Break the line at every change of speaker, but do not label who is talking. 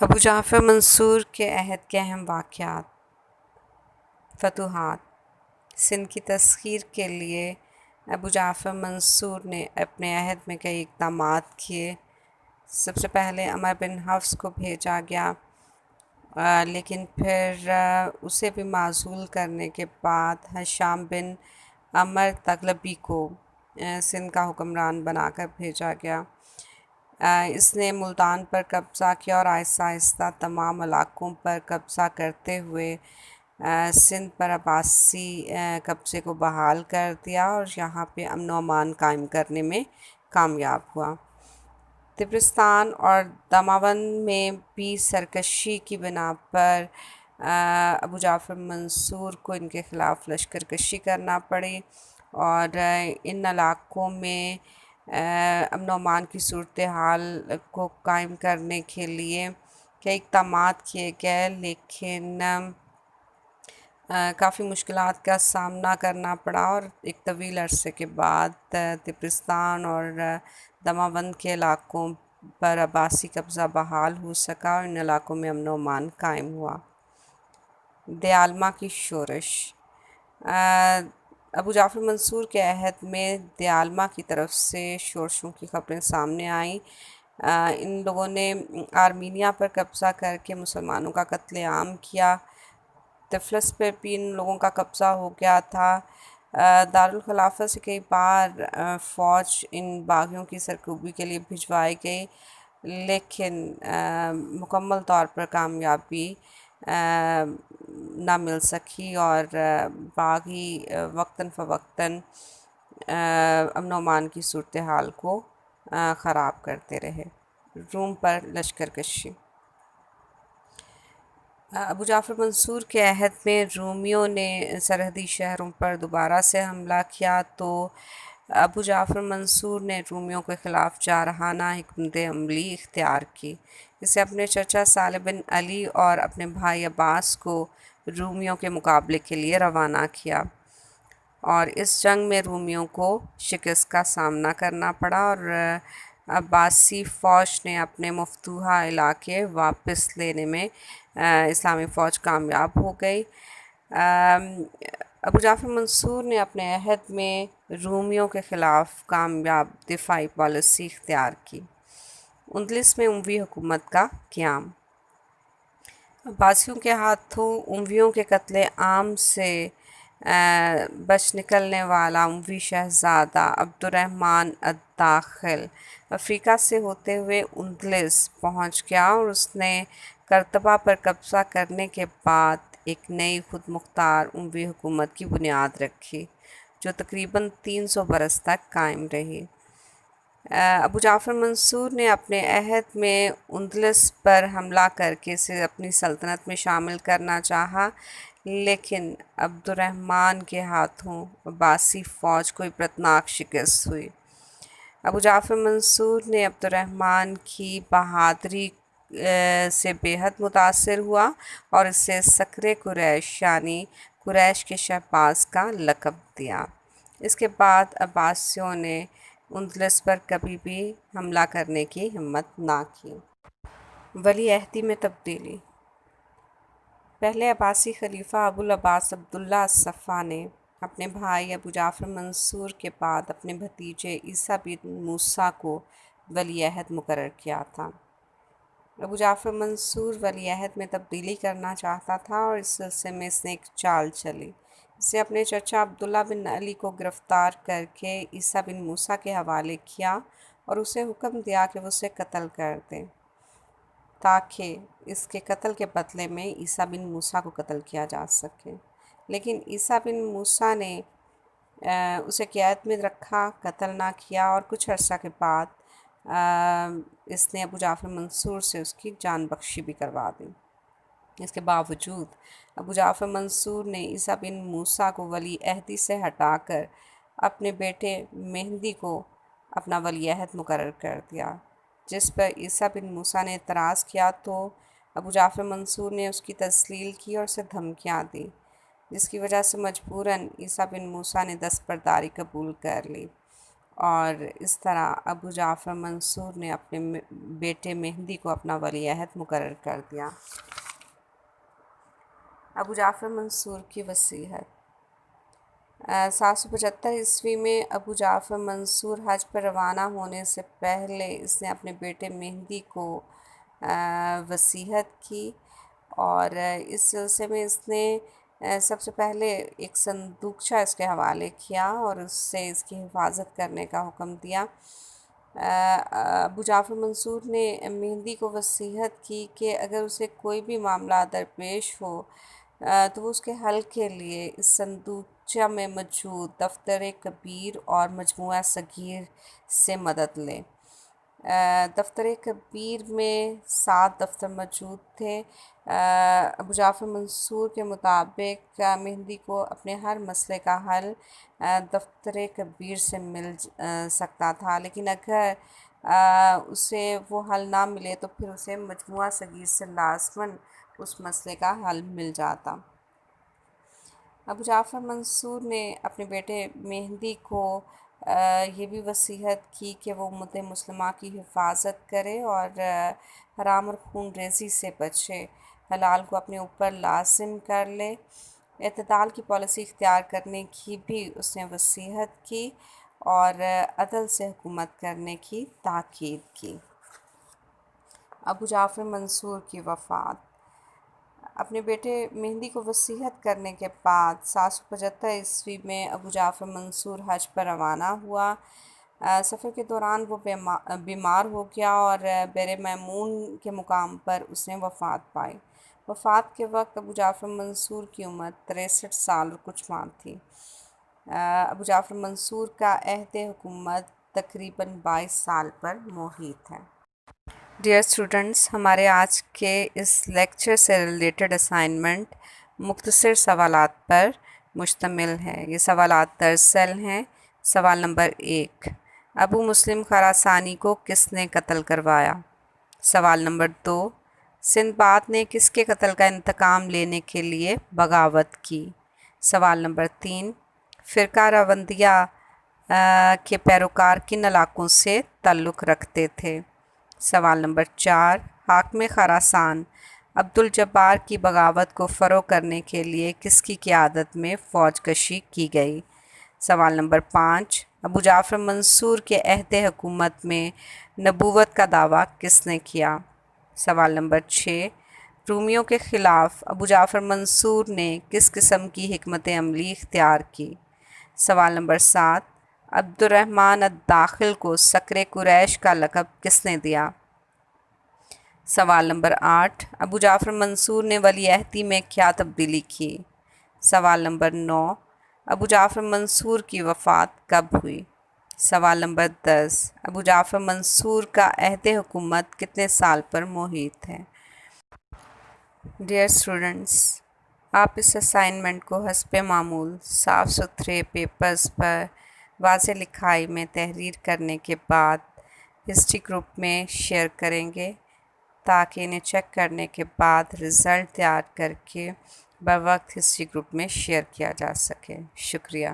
ابو جعفر منصور کے عہد کے اہم واقعات۔ فتوحات۔ سندھ کی تسخیر کے لیے ابو جعفر منصور نے اپنے عہد میں کئی اقدامات کیے۔ سب سے پہلے عمر بن حفص کو بھیجا گیا، لیکن پھر اسے بھی معزول کرنے کے بعد ہشام بن عمر تغلبی کو سندھ کا حکمران بنا کر بھیجا گیا۔ اس نے ملتان پر قبضہ کیا اور آہستہ آہستہ تمام علاقوں پر قبضہ کرتے ہوئے سندھ پر عباسی قبضے کو بحال کر دیا اور یہاں پہ امن و امان قائم کرنے میں کامیاب ہوا۔ طبرستان اور دماوند میں بھی سرکشی کی بنا پر ابو جعفر منصور کو ان کے خلاف لشکر کشی کرنا پڑی اور ان علاقوں میں امن و امان کی صورتحال کو قائم کرنے کے لیے کئی اقدامات کیے گئے، لیکن کافی مشکلات کا سامنا کرنا پڑا اور ایک طویل عرصے کے بعد طبرستان اور دماوند کے علاقوں پر عباسی قبضہ بحال ہو سکا اور ان علاقوں میں امن و امان قائم ہوا۔ دیالما کی شورش۔ ابو جعفر منصور کے عہد میں دیالما کی طرف سے شورشوں کی خبریں سامنے آئیں۔ ان لوگوں نے آرمینیا پر قبضہ کر کے مسلمانوں کا قتل عام کیا۔ طفلس پر بھی ان لوگوں کا قبضہ ہو گیا تھا۔ دارالخلافہ سے کئی بار فوج ان باغیوں کی سرکوبی کے لیے بھجوائی گئی، لیکن مکمل طور پر کامیابی نہ مل سکی اور باغی وقتاً فوقتاً امن و امان کی صورتحال کو خراب کرتے رہے۔ روم پر لشکر کشی۔ ابو جعفر منصور کے عہد میں رومیوں نے سرحدی شہروں پر دوبارہ سے حملہ کیا تو ابو جعفر منصور نے رومیوں کے خلاف جارحانہ حکمت عملی اختیار کی۔ اسے اپنے چچا صالح بن علی اور اپنے بھائی عباس کو رومیوں کے مقابلے کے لیے روانہ کیا، اور اس جنگ میں رومیوں کو شکست کا سامنا کرنا پڑا اور عباسی فوج نے اپنے مفتوحہ علاقے واپس لینے میں اسلامی فوج کامیاب ہو گئی۔ ابو جعفر منصور نے اپنے عہد میں رومیوں کے خلاف کامیاب دفاعی پالیسی اختیار کی۔ اندلس میں اموی حکومت کا قیام۔ عباسیوں کے ہاتھوں امویوں کے قتل عام سے بچ نکلنے والا اموی شہزادہ عبد الرحمن الداخل افریقہ سے ہوتے ہوئے اندلس پہنچ گیا اور اس نے قرطبہ پر قبضہ کرنے کے بعد ایک نئی خود مختار اموی حکومت کی بنیاد رکھی، جو تقریباً 300 برس تک قائم رہی۔ ابو جعفر منصور نے اپنے عہد میں اندلس پر حملہ کر کے اسے اپنی سلطنت میں شامل کرنا چاہا، لیکن عبد الرحمن کے ہاتھوں عباسی فوج کو عبرتناک شکست ہوئی۔ ابو جعفر منصور نے عبد الرحمن کی بہادری سے بے حد متاثر ہوا اور اسے صقر قریش یعنی قریش کے شہباز کا لقب دیا۔ اس کے بعد عباسیوں نے اندلس پر کبھی بھی حملہ کرنے کی ہمت نہ کی۔ ولی عہدی میں تبدیلی۔ پہلے عباسی خلیفہ ابو العباس عبداللہ الصفہ نے اپنے بھائی ابو جعفر منصور کے بعد اپنے بھتیجے عیسیٰ بن موسیٰ کو ولی عہد مقرر کیا تھا۔ ابو جعفر منصور ولی عہد میں تبدیلی کرنا چاہتا تھا اور اس سلسلے میں اس نے ایک چال چلی۔ اسے اپنے چچا عبداللہ بن علی کو گرفتار کر کے عیسیٰ بن موسیٰ کے حوالے کیا اور اسے حکم دیا کہ وہ اسے قتل کر دے تاکہ اس کے قتل کے بدلے میں عیسیٰ بن موسیٰ کو قتل کیا جا سکے، لیکن عیسیٰ بن موسیٰ نے اسے قید میں رکھا، قتل نہ کیا اور کچھ عرصہ کے بعد اس نے ابو جعفر منصور سے اس کی جان بخشی بھی کروا دی۔ اس کے باوجود ابو جعفر منصور نے عیسیٰ بن موسیٰ کو ولی عہدی سے ہٹا کر اپنے بیٹے مہدی کو اپنا ولی عہد مقرر کر دیا، جس پر عیسیٰ بن موسیٰ نے اعتراض کیا تو ابو جعفر منصور نے اس کی تذلیل کی اور اسے دھمکیاں دی، جس کی وجہ سے مجبوراً عیسیٰ بن موسیٰ نے دستبرداری قبول کر لی اور اس طرح ابو جعفر منصور نے اپنے بیٹے مہدی کو اپنا ولی عہد مقرر کر دیا۔ ابو جعفر منصور کی وصیت۔ 775 میں ابو جعفر منصور حج پر روانہ ہونے سے پہلے اس نے اپنے بیٹے مہدی کو وصیت کی، اور اس سلسلے میں اس نے سب سے پہلے ایک صندوقچہ اس کے حوالے کیا اور اس سے اس کی حفاظت کرنے کا حکم دیا۔ ابو جعفر منصور نے مہدی کو وصیت کی کہ اگر اسے کوئی بھی معاملہ درپیش ہو تو وہ اس کے حل کے لیے اس صندوقچہ میں موجود دفتر کبیر اور مجموعہ صغیر سے مدد لے۔ دفتر کبیر میں 7 دفتر موجود تھے۔ ابو جعفر منصور کے مطابق مہدی کو اپنے ہر مسئلے کا حل دفتر کبیر سے مل سکتا تھا، لیکن اگر اسے وہ حل نہ ملے تو پھر اسے مجموعہ صغیر سے لازماً اس مسئلے کا حل مل جاتا۔ ابو جعفر منصور نے اپنے بیٹے مہدی کو یہ بھی وصیت کی کہ وہ امت مسلمہ کی حفاظت کرے اور حرام اور خون ریزی سے بچے، حلال کو اپنے اوپر لازم کر لے۔ اعتدال کی پالیسی اختیار کرنے کی بھی اس نے وصیت کی اور عدل سے حکومت کرنے کی تاکید کی۔ ابو جعفر منصور کی وفات۔ اپنے بیٹے مہدی کو وصیت کرنے کے بعد 775 میں ابو جعفر منصور حج پر روانہ ہوا۔ سفر کے دوران وہ بیمار ہو گیا اور بیر میمون کے مقام پر اس نے وفات پائی۔ وفات کے وقت ابو جعفر منصور کی عمر 63 سال اور کچھ ماہ تھی۔ ابو جعفر منصور کا عہد حکومت تقریباً 22 سال پر محیط ہے۔ ڈیئر اسٹوڈنٹس، ہمارے آج کے اس لیکچر سے ریلیٹڈ اسائنمنٹ مختصر سوالات پر مشتمل ہے۔ یہ سوالات درج ذیل ہیں۔ سوال نمبر 1، ابو مسلم خراسانی کو کس نے قتل کروایا؟ سوال نمبر 2، سندباد نے کس کے قتل کا انتقام لینے کے لیے بغاوت کی؟ سوال نمبر 3، فرقہ راوندیہ کے پیروکار کن علاقوں سے تعلق رکھتے تھے؟ سوال نمبر 4، حاکم خراسان عبدالجبار کی بغاوت کو فروغ کرنے کے لیے کس کی قیادت میں فوج کشی کی گئی؟ سوال نمبر 5، ابو جعفر منصور کے عہد حکومت میں نبوت کا دعویٰ کس نے کیا؟ سوال نمبر 6، رومیوں کے خلاف ابو جعفر منصور نے کس قسم کی حکمت عملی اختیار کی؟ سوال نمبر 7، عبد الرحمن الداخل کو صقر قریش کا لقب کس نے دیا؟ سوال نمبر 8، ابو جعفر منصور نے ولی عہدی میں کیا تبدیلی کی؟ سوال نمبر 9، ابو جعفر منصور کی وفات کب ہوئی؟ سوال نمبر 10، ابو جعفر منصور کا عہد حکومت کتنے سال پر محیط ہے؟ ڈیئر اسٹوڈنٹس، آپ اس اسائنمنٹ کو حسب معمول صاف ستھرے پیپرز پر واضح لکھائی میں تحریر کرنے کے بعد ہسٹری گروپ میں شیئر کریں گے تاکہ انہیں چیک کرنے کے بعد رزلٹ تیار کر کے بروقت ہسٹری گروپ میں شیئر کیا جا سکے۔ شکریہ۔